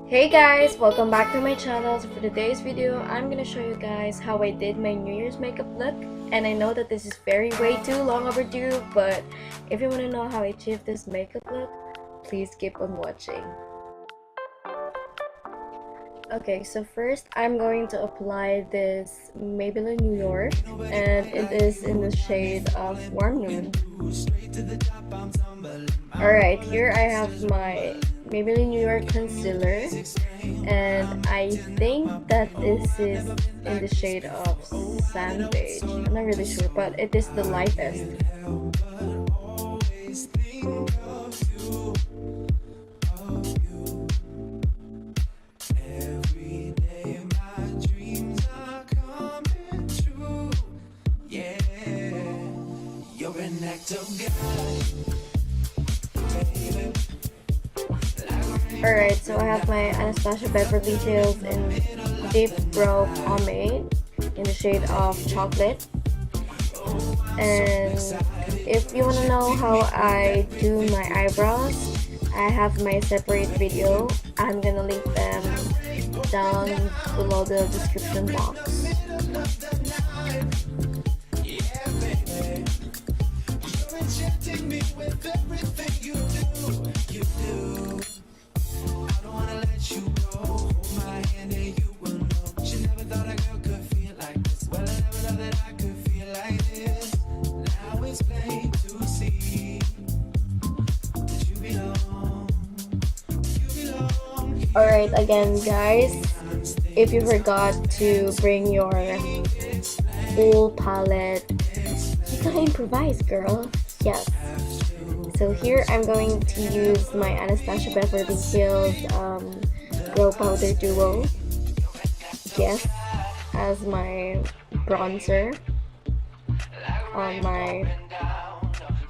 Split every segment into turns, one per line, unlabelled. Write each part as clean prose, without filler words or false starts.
Hey guys, welcome back to my channel. So for today's video, I'm gonna show you guys how I did my New Year's makeup look. And I know that this is way too long overdue, but if you want to know how I achieved this makeup look, please keep on watching. Okay, so first I'm going to apply this Maybelline New York, and it is in the shade of warm nude. Alright, here I have my Maybelline New York concealer, and I think that this is in the shade of sand beige. I'm not really sure, but it is the lightest. Alright, so I have my Anastasia Beverly Hills in Dipbrow Pomade in the shade of chocolate. And if you want to know how I do my eyebrows, I have my separate video. I'm gonna link them down below the description box. Alright, again guys, if you forgot to bring your full palette, you gotta improvise, girl. Yes. So here I'm going to use my Anastasia Beverly Hills Brow Powder Duo, yes, as my bronzer on my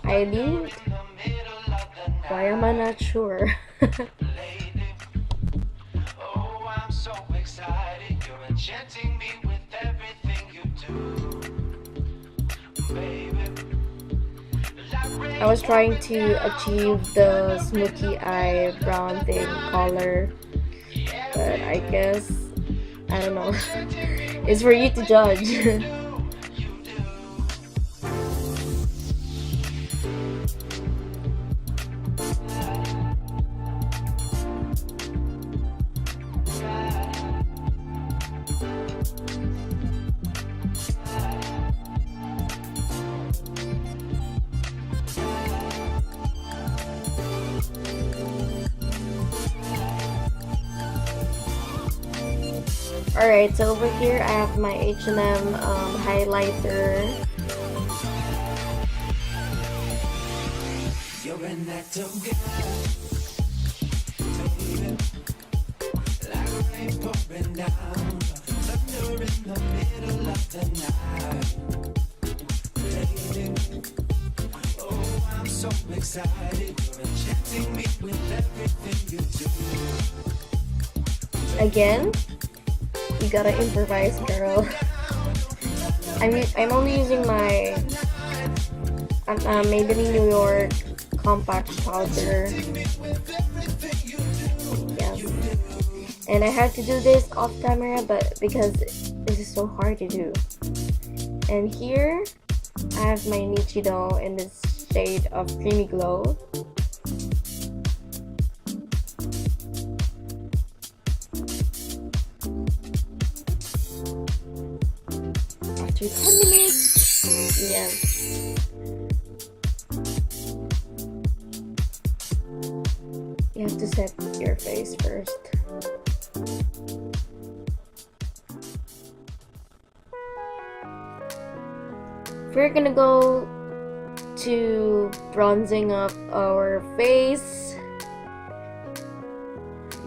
eyelid. Why am I not sure? I was trying to achieve the smoky eye brown thing color, but I guess, I don't know, it's for you to judge. Alright, so over here I have my H&M highlighter. Again, you gotta improvise, girl. I'm only using my Maybelline New York compact powder. Yes. And I had to do this off camera, but because this is so hard to do. And here I have my Nichido in this shade of creamy glow. After 10 minutes, yeah. You have to set your face first. We're gonna go to bronzing up our face.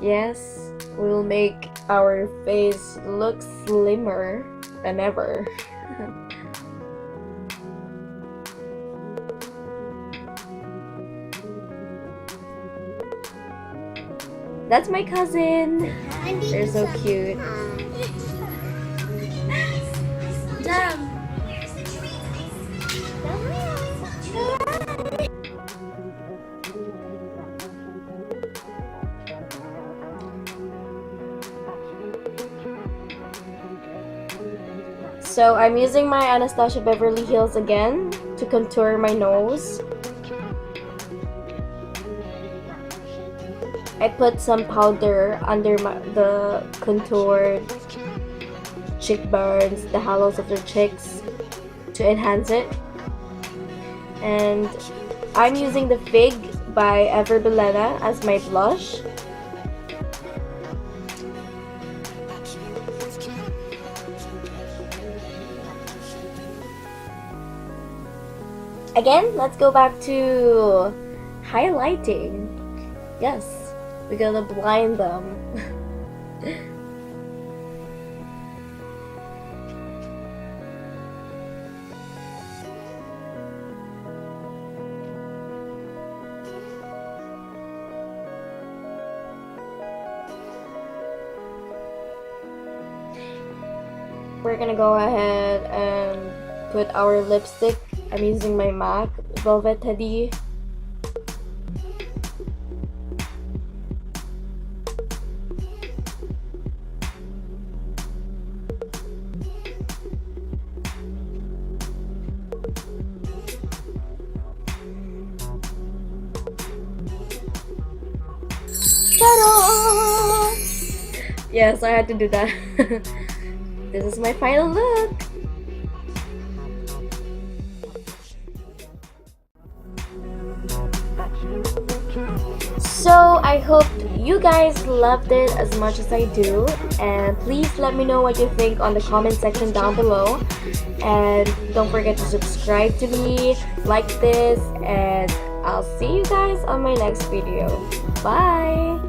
Yes, we'll make our face look slimmer than ever. That's my cousin. They're so cute. So I'm using my Anastasia Beverly Hills again to contour my nose. I put some powder under the contoured cheekbones, the hollows of the cheeks, to enhance it. And I'm using the Fig by Bilena as my blush. Again, let's go back to highlighting. Yes, we're gonna blind them. We're gonna go ahead and put our lipstick. I'm using my MAC Velvet Teddy. Ta-da! Yes, I had to do that. This is my final look. So I hope you guys loved it as much as I do, and please let me know what you think on the comment section down below, and don't forget to subscribe to me, like this, and I'll see you guys on my next video. Bye!